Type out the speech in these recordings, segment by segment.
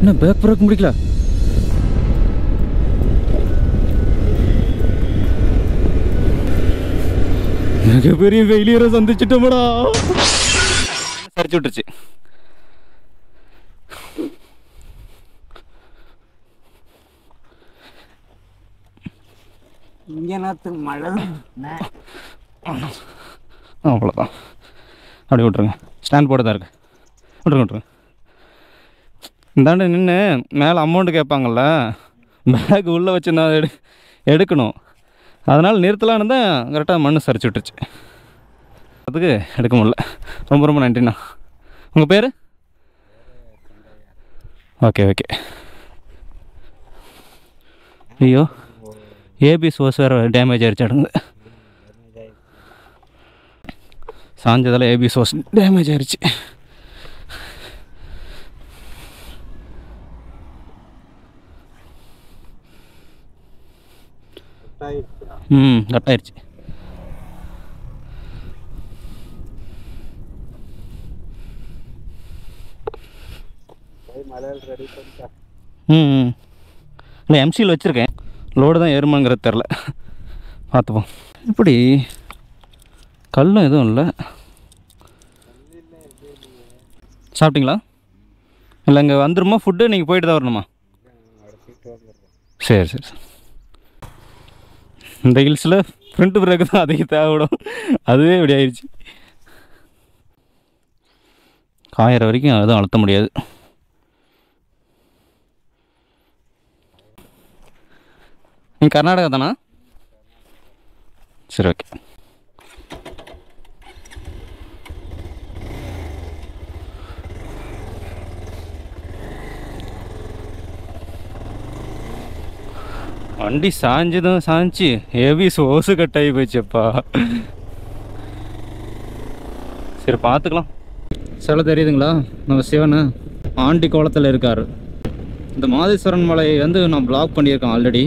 என்ன back brake முடிக்கல. மிகப்பெரிய ஃபெயிலியரை சந்திச்சிட்டோம்டா. சரிச்சு விட்டுருச்சு. இங்கே நேரத்துக்கு மழை அவ்வளோதான். அப்படி விட்ருங்க. ஸ்டாண்ட் போட்டு தான் இருக்கு. விட்ருங்க. இந்தாண்டு நின்று மேலே அமௌண்ட்டு கேட்பாங்கள்ல, பேக் உள்ளே வச்சு நான் எடுக்கணும். அதனால் நிறுத்தலான்னு தான் கரெக்டாக மண் சரிச்சு விட்டுருச்சு. அதுக்கு எடுக்க முடியல. ரொம்ப ரொம்ப நன்றிண்ணா. உங்கள் பேர்? ஓகே. ஐயோ, ஏபிஎஸ் ஓஸ் வேறு டேமேஜ் ஆகிடுச்சு. அடுங்க சாஞ்சதால் ஏபிஎஸ் ஓஸ் டேமேஜ் ஆகிடுச்சு. கட் ஆயிடுச்சு. இல்லை, எம்சியில் வச்சுருக்கேன். லோடு தான் ஏறுமாங்கிறது தெரில, பார்த்துப்போம். இப்படி கல்லும் எதுவும் இல்லை. சாப்பிட்டீங்களா? இல்லை, இங்கே வந்துடுமா ஃபுட்டு? நீங்கள் போயிட்டு தான் வரணுமா? சரி. இந்த ஹில்ஸில் ஃப்ரண்ட் பிரேக்கு தான் அதிக தேவைப்படும். அதுவே இப்படி ஆயிடுச்சு. காயிற வரைக்கும் அதுவும் அழுத்த முடியாது. நீங்கள் கர்நாடகா தானா? சரி, ஓகே. வண்டி சாஞ்சதும் சாஞ்சி ஹெவி சோசு கட் ஆகி போச்சுப்பா. சரி, பார்த்துக்கலாம். சில தெரியுதுங்களா, நம்ம சிவன் ஆண்டி கோலத்தில் இருக்கார். இந்த மாதேஸ்வரன் மலையை வந்து நான் பிளாக் பண்ணியிருக்கேன் ஆல்ரெடி.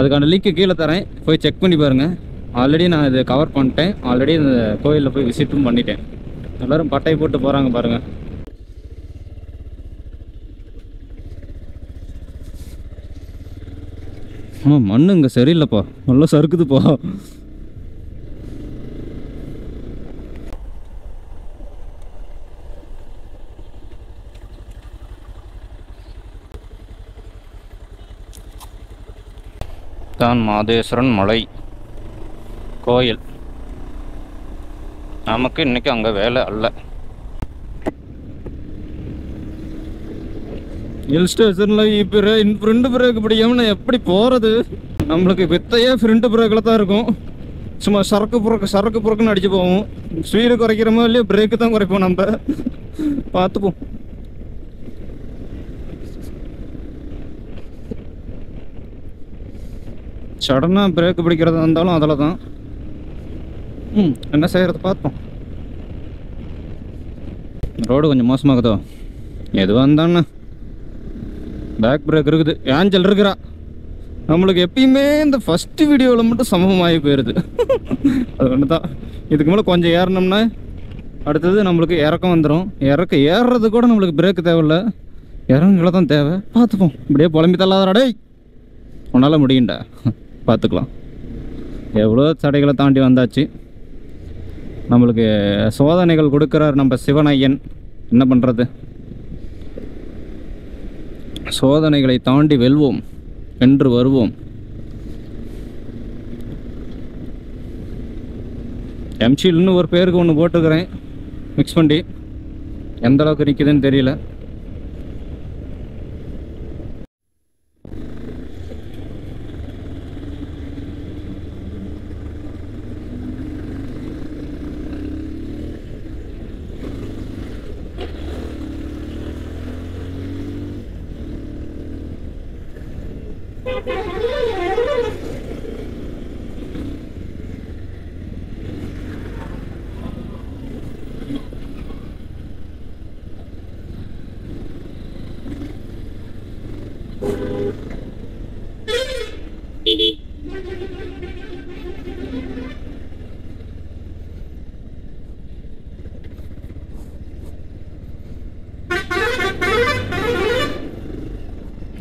அதுக்கான லிங்க்கு கீழே தரேன், போய் செக் பண்ணி பாருங்கள். ஆல்ரெடி நான் இதை கவர் பண்ணிட்டேன். ஆல்ரெடி இந்த கோயிலில் போய் விசிட்டும் பண்ணிட்டேன். எல்லோரும் பட்டை போட்டு போகிறாங்க பாருங்கள். மண்ணு இங்கே சரியில்லைப்பா, நல்லா சறுக்குதுப்பா. தான் மாதேஸ்வரன் மலை கோயில். நமக்கு இன்னைக்கு அங்கே வேலை அல்ல. ஹில் ஸ்டேஷனில் இப்போ ஃப்ரண்ட் பிரேக் பிடிக்காம நான் எப்படி போகிறது? நம்மளுக்கு வித்தையே ஃப்ரண்ட் பிரேக்கில் தான் இருக்கும். சும்மா சரக்கு புறக்குன்னு அடிச்சு போவோம். ஸ்பீடு குறைக்கிறோமோ இல்லையோ, பிரேக்கு தான் குறைப்போம். நம்ம பார்த்துப்போம். சடனாக பிரேக்கு பிடிக்கிறதா இருந்தாலும் அதில் தான். என்ன செய்கிறது பார்ப்போம். ரோடு கொஞ்சம் மோசமாகுதோ? எதுவாக இருந்தாண்ணா பேக் பிரேக் இருக்குது, ஏஞ்சல் இருக்கிறா. நம்மளுக்கு எப்பயுமே இந்த ஃபஸ்ட்டு வீடியோவில் மட்டும் சமமாகி போயிடுது. அது ஒன்று தான். இதுக்கு மேலே கொஞ்சம் ஏறினோம்னா அடுத்தது நம்மளுக்கு இறக்கம் வந்துடும். ஏறுறது கூட நம்மளுக்கு பிரேக்கு தேவையில்லை, இறங்குகளை தான் தேவை. பார்த்துப்போம். இப்படியே புலம்பி தள்ளாதடா, உன்னால் முடியுண்டா, பார்த்துக்கலாம். எவ்வளோ தடைகளை தாண்டி வந்தாச்சு. நம்மளுக்கு சோதனைகள் கொடுக்குறார் நம்ம சிவனையன். என்ன பண்ணுறது? சோதனைகளை தாண்டி வெல்வோம், வென்று வருவோம். எம்சில்னு ஒரு பேருக்கு ஒன்று போட்டுக்கிறேன், மிக்ஸ் பண்ணி. எந்த அளவுக்கு நிற்குதுன்னு தெரியல.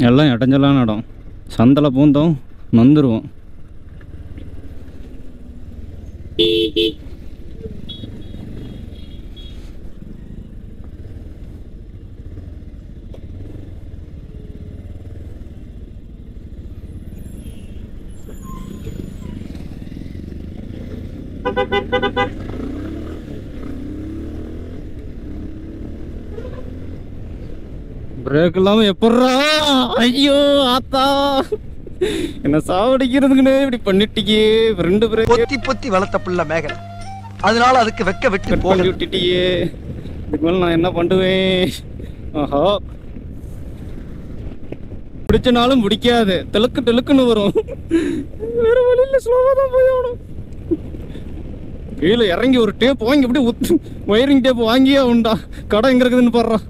எல்லாம் இடைஞ்சலான இடம். சந்தில் பூந்தோம் நொந்துருவோம். பிரேக் இல்லாமல் எப்பட்றா? ஐயோ ஆத்தா, என்ன சாவடிக்கிறதுக்குன்னு இப்படி பண்ணிட்டியே. ரெண்டு பிரேக் பொத்தி பொத்தி வளர்த்த புள்ள மேகலை, அதனால அதுக்கு வெக்க விட்டு பண்ணி விட்டுட்டியே. இதுக்கு மேலே நான் என்ன பண்ணுவேன்? ஆஹா, பிடிச்சனாலும் பிடிக்காது, தெலுக்கு தெலுக்குன்னு வரும். வேற வழியில் ஸ்லோவாக தான் போய் ஆகணும். கீழே இறங்கி ஒரு டேப் வாங்கி அப்படியே ஒயரிங் டேப் வாங்கியே உண்டா. கடை எங்கே இருக்குதுன்னு பாடுறா.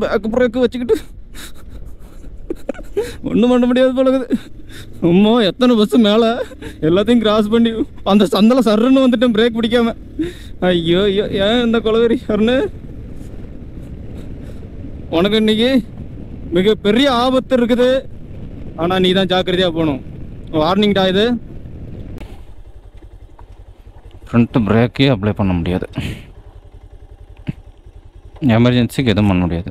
பேக் பிரேக்கு வச்சுக்கிட்டு ஒன்றும் பண்ண முடியாது போலகுது. அம்மா, எத்தனை பஸ்ஸு மேலே எல்லாத்தையும் கிராஸ் பண்ணி அந்த சந்தில் சர்ன்னு வந்துட்டேன் பிரேக் பிடிக்காம. ஐயோ ஐயோ, ஏன் இந்த கொலவெறி சர்ன்னு? உனக்கு இன்னைக்கு மிகப்பெரிய ஆபத்து இருக்குது. ஆனால் நீ தான் ஜாக்கிரதையாக போகணும். வார்னிங்டா இது. ஃப்ரண்ட்டு பிரேக்கே அப்ளை பண்ண முடியாது. எமர்ஜென்சிக்கு எதுவும் பண்ண முடியாது.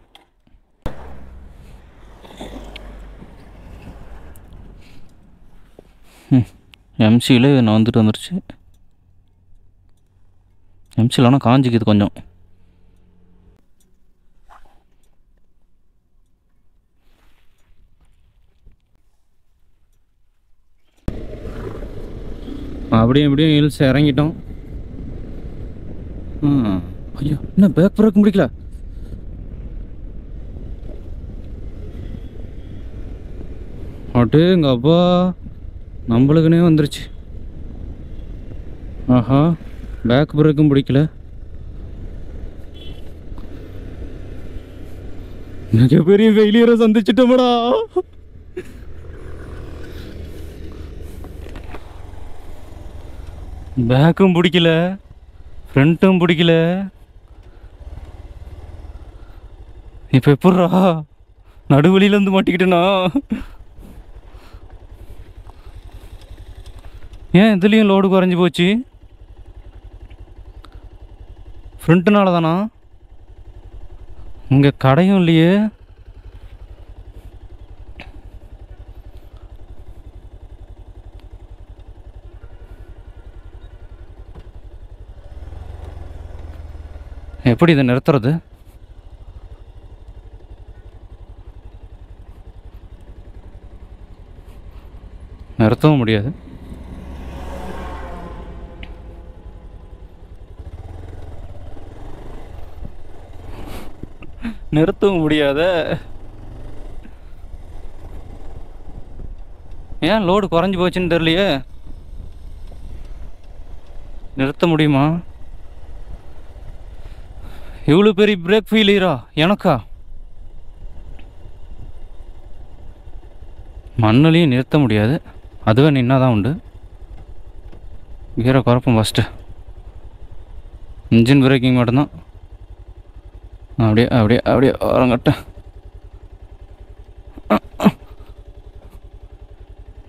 எம்சியில் நான் வந்துருச்சு. எம்சியில் ஆனால் காஞ்சிக்குது கொஞ்சம். அப்படியும் எப்படியும் ஹில்ஸ் இறங்கிட்டோம். ஐயோ, என்ன பேக் பிரேக் முடிக்கல? அட்டு எங்கள் அப்பா நம்மளுக்குனே வந்துருச்சு. ஆஹா, பேக் பிரேக்கும் பிடிக்கல. மிகப்பெரிய ஃபெயிலியரை சந்திச்சிட்டோம்டா. பேக்கும் பிடிக்கல, ஃப்ரண்ட்டும் பிடிக்கல. இப்போ எப்பட்றா நடுவழியில வந்து மாட்டிக்கிட்டேனா? ஏன் இதுலேயும் லோடு குறைஞ்சி போச்சு? ஃப்ரண்ட்டுனால தானா? இங்கே கடையும் இல்லையே. எப்படி இதை நிறுத்துறது? நிறுத்தவும் முடியாது. நிறுத்தவும் முடியாத. ஏன் லோடு குறைஞ்சி போச்சுன்னு தெரியலையே. நிறுத்த முடியுமா? இவ்வளோ பெரிய பிரேக் ஃபெயிலியரா எனக்கா? மண்ணுலையும் நிறுத்த முடியாது, அதுவே நின்னா தான் உண்டு. கீரை குறைப்போம் ஃபஸ்ட்டு. இன்ஜின் பிரேக்கிங் மட்டும்தான். அப்படியே அப்படியே அப்படியே வரங்கட்ட.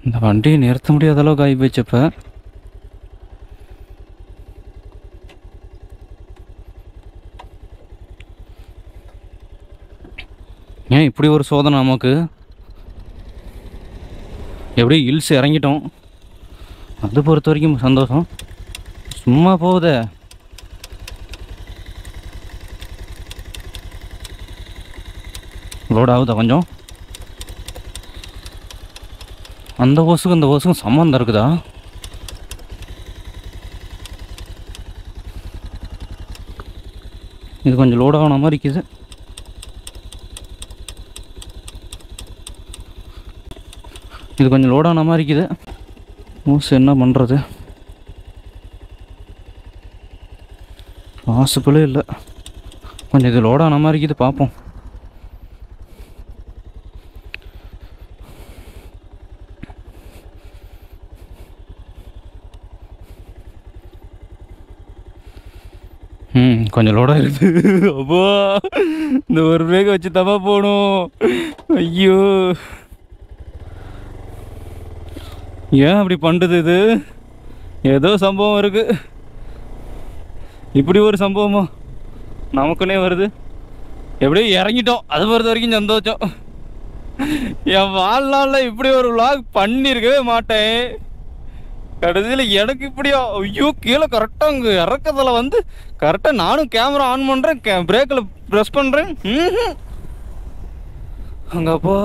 இந்த வண்டியை நிறுத்த முடியாத அளவுக்கு ஆகி போச்சப்ப. ஏன் இப்படி ஒரு சோதனை நமக்கு? எப்படியும் ஹில்ஸ் இறங்கிட்டோம், அது பொறுத்த வரைக்கும் சந்தோஷம். சும்மா போகுதே. லோட் ஆகுதா கொஞ்சம்? அந்த ஓசுக்கும் இந்த ஓசுக்கும் சம்மந்தம் இருக்குதா? இது கொஞ்சம் லோட் ஆகின மாதிரி இருக்குது. இது கொஞ்சம் லோடான மாதிரி இருக்குது. ஓசு என்ன பண்ணுறது? பாசிபிளே இல்லை. கொஞ்சம் இது லோடான மாதிரி இருக்குது, பார்ப்போம். கொஞ்சம் லோடாக இருக்குது. அப்போ இந்த ஒரு பிரேக்கை வச்சு தப்பா போகணும். ஐயோ, ஏன் அப்படி பண்ணுறது? இது ஏதோ சம்பவம் இருக்குது. இப்படி ஒரு சம்பவமா நமக்குன்னே வருது. எப்படியோ இறங்கிட்டோம், அது பொறுத்த வரைக்கும் சந்தோஷம். என் வாழ்நாளில் இப்படி ஒரு vlog பண்ணியிருக்கவே மாட்டேன். கடைசியில் எனக்கு இப்படியா? ஐயோ, கீழே கரெக்டாக அங்கே இறக்கத்தில் வந்து கரெக்டாக நானும் கேமரா ஆன் பண்ணுறேன், பிரேக்கில் ப்ரெஸ் பண்ணுறேன். அங்கப்போ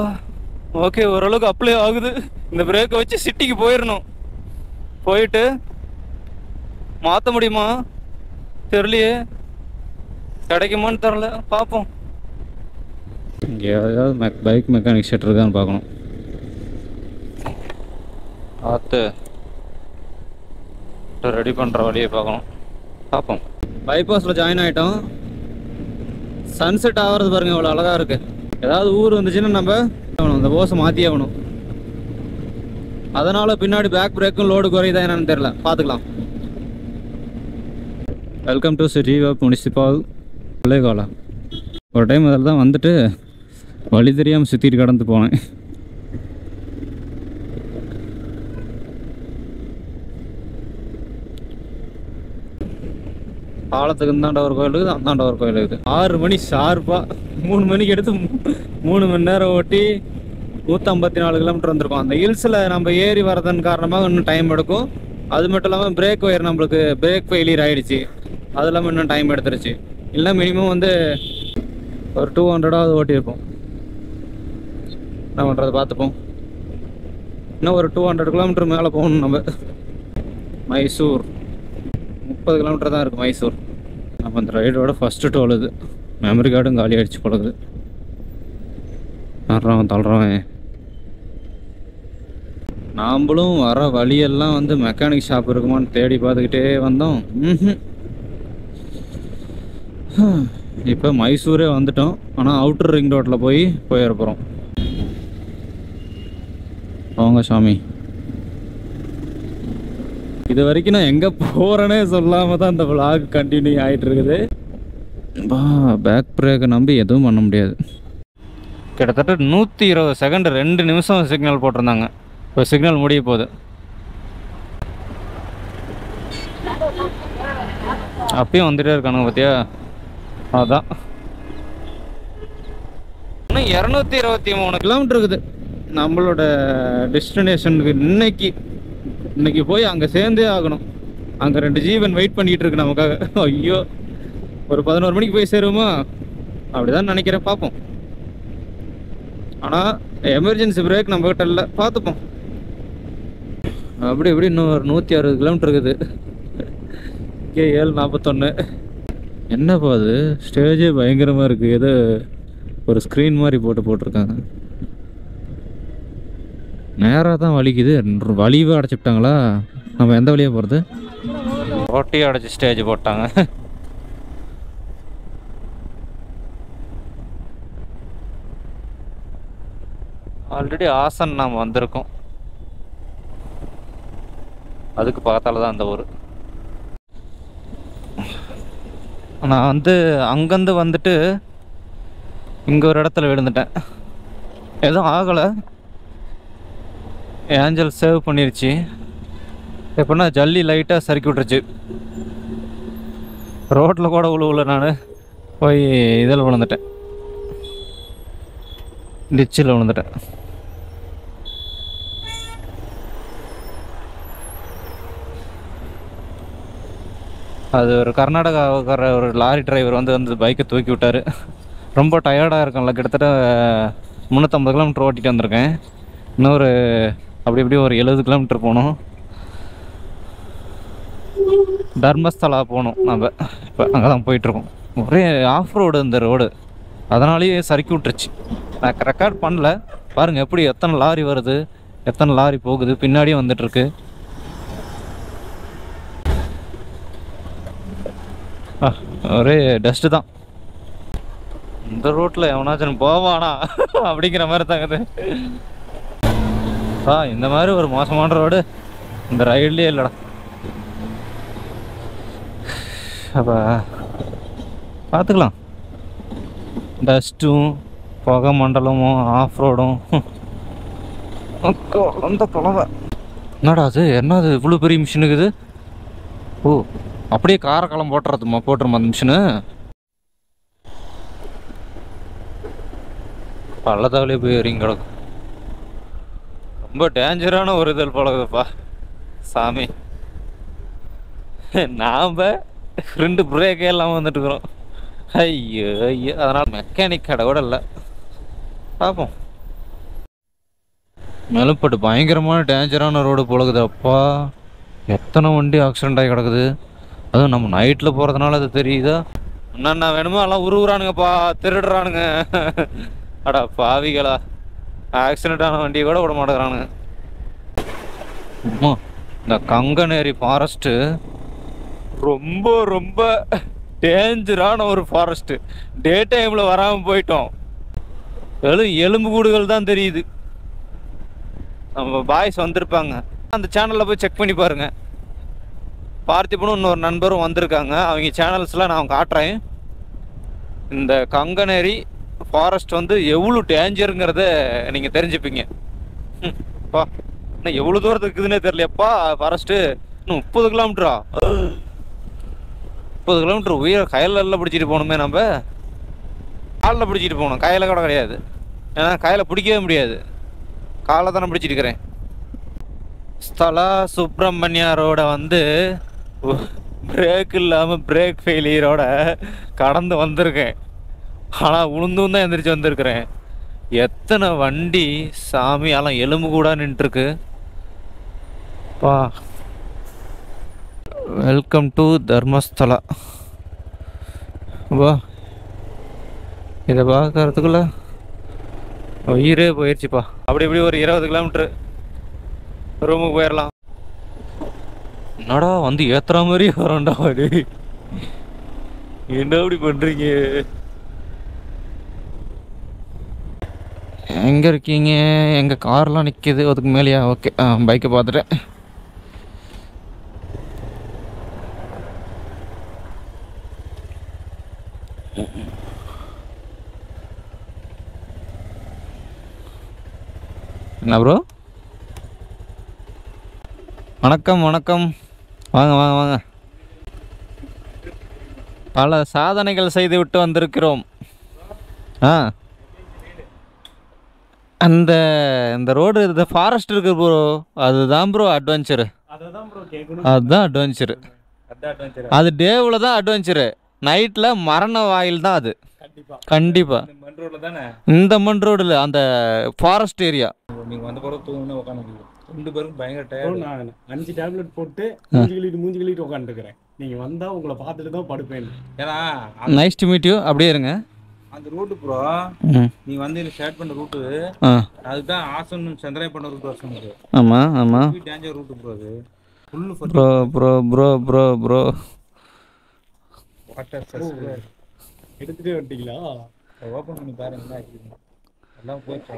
ஓகே, ஓரளவுக்கு அப்ளை ஆகுது. இந்த பிரேக்கை வச்சு சிட்டிக்கு போயிடணும். போயிட்டு மாற்ற முடியுமா தெரியலையே, கிடைக்குமான்னு தெரில, பார்ப்போம். இங்கே ஏதாவது பைக் மெக்கானிக் செட் இருக்கான்னு பார்க்கணும். பார்த்து ரெடி பண்ணுற வழியை பார்க்கணும், பார்ப்போம். பைபாஸில் ஜாயின் ஆகிட்டோம். சன்செட் ஆகிறது பாருங்கள், இவ்வளோ அழகாக இருக்குது. ஏதாவது ஊர் வந்துச்சுன்னா நம்ம அந்த ஓசை மாற்றியே ஆகணும். அதனால் பின்னாடி பேக் பிரேக்கும் லோடு குறையுதா என்னன்னு தெரில, பார்த்துக்கலாம். Welcome to city of municipal பிள்ளைகாலா. ஒரு டைம் அதில் தான் வந்துட்டு வழி தெரியாமல் சுற்றிட்டு கடந்து போனேன். பாலத்துக்கு இந்தாண்ட ஒரு கோயில் இருக்குது, அந்தாண்ட ஒரு கோயில் இருக்குது. 6 மணி ஷார்ப்பாக 3 மணிக்கு எடுத்து 3 மணி நேரம் ஓட்டி 154 கிலோமீட்டர் வந்திருக்கோம். அந்த ஹில்ஸில் நம்ம ஏறி வரதன் காரணமாக இன்னும் டைம் எடுக்கும். அது மட்டும் இல்லாமல் பிரேக் ஒயர் நம்மளுக்கு பிரேக் ஃபெயிலியர் ஆகிடுச்சு, அது இல்லாமல் இன்னும் டைம் எடுத்துருச்சு. இல்லை மினிமம் வந்து ஒரு 200ஆவது ஓட்டியிருப்போம். என்ன பண்ணுறது பார்த்துப்போம். இன்னும் ஒரு 200 கிலோமீட்டர் மேலே போகணும் நம்ம. மைசூர் 30 கிலோமீட்டர் தான் இருக்குது மைசூர். நம்ம அந்த ரைடோட ஃபஸ்ட்டு டோல் இது. மெமரி கார்டும் காலி ஆகிடுச்சு போடுது. வர்றவன் தள்ளுறவன். நாம்ளும் வர வழியெல்லாம் வந்து மெக்கானிக் ஷாப் இருக்குமான்னு தேடி பார்த்துக்கிட்டே வந்தோம். இப்போ மைசூரே வந்துட்டோம். ஆனால் அவுட்டர் ரிங் ரோட்டில் போயிட போகிறோம். வாங்க சாமி. இது வரைக்கும் நான் எங்கே போகிறேனே சொல்லாமல் தான் இந்த vlog கண்டினியூ ஆகிட்டு இருக்குது. பேக் பிரேக்கை நம்பி எதுவும் பண்ண முடியாது. கிட்டத்தட்ட 120 செகண்ட் 2 நிமிஷம் சிக்னல் போட்டிருந்தாங்க. இப்போ சிக்னல் முடிய போகுது. அப்பயும் வந்துட்டே இருக்கானுங்க பார்த்தியா? அதான் இன்னும் 223 கிலோமீட்டர் இருக்குது நம்மளோட டெஸ்டினேஷனுக்கு. இன்னைக்கு போய் அங்கே சேர்ந்தே ஆகணும். அங்கே 2 ஜீவன் வெயிட் பண்ணிக்கிட்டு இருக்கு நமக்காக. ஐயோ, ஒரு 11 மணிக்கு போய் சேருவோமா? அப்படிதான் நினைக்கிறேன், பார்ப்போம். ஆனால் எமர்ஜென்சி பிரேக் நம்ம கிட்ட இல்லை, பார்த்துப்போம். அப்படி இப்படி இன்னும் ஒரு 160 கிலோமீட்டர் இருக்குது. இங்கே 7:41. என்னப்பா அது, ஸ்டேஜே பயங்கரமாக இருக்குது. ஏதோ ஒரு ஸ்க்ரீன் மாதிரி போட்டிருக்காங்க. நேராக தான் வலிக்குது. வலிவாக அடைச்சிட்டாங்களா? நம்ம எந்த வழியாக போகிறது? ஓட்டியை அடைச்சி ஸ்டேஜ் போட்டாங்க. ஆல்ரெடி ஆசன் நாம் வந்திருக்கோம். அதுக்கு பக்கத்தால் தான் அந்த ஊர். நான் வந்து அங்கேருந்து வந்துட்டு இங்கே ஒரு இடத்துல விழுந்துட்டேன். எதுவும் ஆகலை, ஏஞ்சல் சேவ் பண்ணிருச்சு. எப்படின்னா ஜல்லி லைட்டாக சறுக்கி விட்டுருச்சு. ரோட்டில் கூட உழுவுல, நான் போய் இதில் விழுந்துட்டேன், டிச்சில் விழுந்துட்டேன். அது ஒரு கர்நாடகாவுக்கார ஒரு லாரி டிரைவர் வந்து பைக்கை தூக்கி விட்டார். ரொம்ப டயர்டாக இருக்கும்ல, கிட்டத்தட்ட 350 கிலோமீட்டர் ஓட்டிகிட்டு வந்திருக்கேன். இன்னொரு அப்படி இப்படி ஒரு 70 கிலோமீட்டர் போகணும். தர்மஸ்தலா போகணும் நம்ம. இப்போ அங்கே தான் போயிட்டுருக்கோம். ஒரே ஆஃப் ரோடு இந்த ரோடு, அதனாலேயே சறுக்கி விட்டுருச்சு. நான் ரெக்கார்ட் பண்ணல, பாருங்கள் எப்படி எத்தனை லாரி வருது, எத்தனை லாரி போகுது, பின்னாடியே வந்துட்டுருக்கு. ஒரே டஸ்ட்டு தான். இந்த ரோட்டில் எவனாச்சும் போவானா அப்படிங்கிற மாதிரி தாங்குது. இந்த மாதிரி ஒரு மோசமான ரோடு இந்த ரைட்லேயே இல்லைடா. அப்போ பார்த்துக்கலாம். டஸ்ட்டும் புகை மண்டலமும் ஆஃப் ரோடும். அந்த குழந்தை என்னடா அது? என்னது இவ்வளோ பெரிய மிஷின் இருக்குது? ஓ, அப்படியே காரக்காலம் போட்டுருமா அந்த மிஷினு? பள்ளத்தாவிலே போய் இறங்கி கிடக்கும். ரொம்ப டேஞ்சரான ஒரு இதழ் பழகுதுப்பா சாமி. நாம் 2 பிரேக்கே இல்லாமல் வந்துட்டு இருக்கிறோம். ஐயோ ஐயோ, அதனால் மெக்கானிக் கடை கூட இல்லை. பார்ப்போம். மேலப்பட்டு பயங்கரமான டேஞ்சரான ரோடு போலகுது. அப்பா, எத்தனை வண்டி ஆக்சிடென்ட் ஆகி கிடக்குது. அதுவும் நம்ம நைட்டில் போகிறதுனால அது தெரியுதா? என்னென்ன வேணுமோ எல்லாம் உருவுறானுங்கப்பா, திருடுறானுங்க. அடா பாவிகளா, ஆக்சிடென்ட் ஆன வண்டியை கூட விட மாட்டேங்கிறானுங்க. இந்த கங்கனேரி ஃபாரஸ்ட்டு ரொம்ப ரொம்ப டேஞ்சரான ஒரு ஃபாரஸ்ட்டு. டே டைமில் வராமல் போயிட்டோம். எலும்பு கூடுகள் தான் தெரியுது. நம்ம பாய்ஸ் வந்திருப்பாங்க, அந்த சேனலில் போய் செக் பண்ணி பாருங்க. பார்த்திபனும் இன்னொரு நண்பரும் வந்திருக்காங்க. அவங்க சேனல்ஸ்லாம் நான் காட்டுறேன். இந்த கங்கனேரி ஃபாரஸ்ட் வந்து எவ்வளோ டேஞ்சருங்கிறத நீங்கள் தெரிஞ்சுப்பீங்க. பா, இன்னும் எவ்வளோ தூரத்துக்கு இருக்குதுன்னே தெரியலையப்பா ஃபாரஸ்ட்டு. இன்னும் 30 கிலோமீட்டரா? 30 கிலோமீட்டர் உயிரை கையிலெல்லாம் பிடிச்சிட்டு போகணுமே. நம்ம காலில் பிடிச்சிட்டு போகணும், கையில் கூட கிடையாது. ஏன்னா கையில் பிடிக்கவே முடியாது, காலை தானே பிடிச்சிட்டு இருக்கிறேன். ஸ்தலா சுப்பிரமணியா ரோட வந்து பிரேக் இல்லாமல் பிரேக் ஃபெயிலியரோட கடந்து வந்திருக்கேன். ஆனால் உளுந்தும் தான் எந்திரிச்சு வந்திருக்கிறேன். எத்தனை வண்டி சாமி, எல்லாம் எலும்பு கூட நின்றுருக்கு பா. Welcome to Dharmasthala. வா, இதை பார்க்கறதுக்குள்ள உயிரே போயிடுச்சுப்பா. அப்படி இப்படி ஒரு 20 கிலோமீட்ரு ரூமுக்கு போயிடலாம். என்னடா வந்து ஏத்துற மாதிரி வரண்டா அப்படி. என்ன அப்படி பண்றீங்க? எங்கே இருக்கீங்க? எங்கள் கார்லாம் நிற்கிது. அதுக்கு மேலேயா? ஓகே, பைக்கை பார்த்துட்டேன். என்ன ப்ரோ? வணக்கம் வணக்கம், வாங்க வாங்க வாங்க. பல சாதனைகள் செய்து விட்டு வந்திருக்கிறோம். அந்த இந்த ரோடு, இந்த ஃபாரஸ்ட் இருக்கு ப்ரோ, அதுதான் ப்ரோ அட்வென்ச்சரு. அதுதான் அட்வென்ச்சரு. அது டேவில் தான் அட்வென்ச்சரு, நைட்டில் மரண வாயில் தான் அது. கண்டிப்பாக இந்த மண் ரோடில் அந்த ஃபாரஸ்ட் ஏரியா. நீங்கள் வந்த பிறகு தூங்கணும் உட்காந்து 2 பேரும் பயங்கர டயர்டு. நான் 5 டேப்லெட் போட்டு மூஞ்சி கழிட்டு உட்காந்துருக்கிறேன். நீங்கள் வந்தால் உங்களை பார்த்துட்டு தான் படுப்பேன். ஏன்னா நைஸ் டு மீட் யூ. அப்படியே இருங்க. அந்த ரூட்டு ப்ரோ, நீ வந்து ஸ்டார்ட் பண்ண ரூட்டு அதுதான் ஆசன் சந்திராய் பண்ண ரூட் வருஷம். ஆமாம் ஆமாம், டேஞ்சர் ரூட்டு ப்ரோ. அது full bro bro bro bro bro water சர்ச் எடுத்துகிட்டே வந்துட்டீங்களா? ஓப்பன் பண்ணி பாருங்களா, எல்லாம் போயிடுச்சு.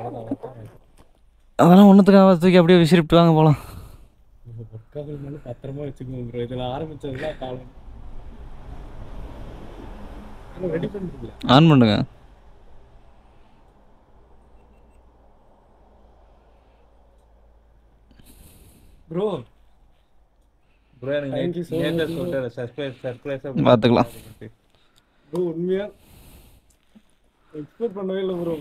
அதெல்லாம் ஒன்றுத்துக்காக தூக்கி அப்படியே விசிறிட்டு வாங்க போகலாம். ஒர்க்காக பத்திரமா வச்சுக்கோங்க ப்ரோ. இதில் ஆரம்பிச்சதுலாம் காலம் ரெடி பண்ணிட்டு ஆன் பண்ணுங்க. ப்ரோ. எனக்கு சர்ப்ரைஸ் பார்த்துக்கலாம். ப்ரோ. உண்மையாக எக்ஸ்பெக்ட் பண்ணவே இல்லை ப்ரோ.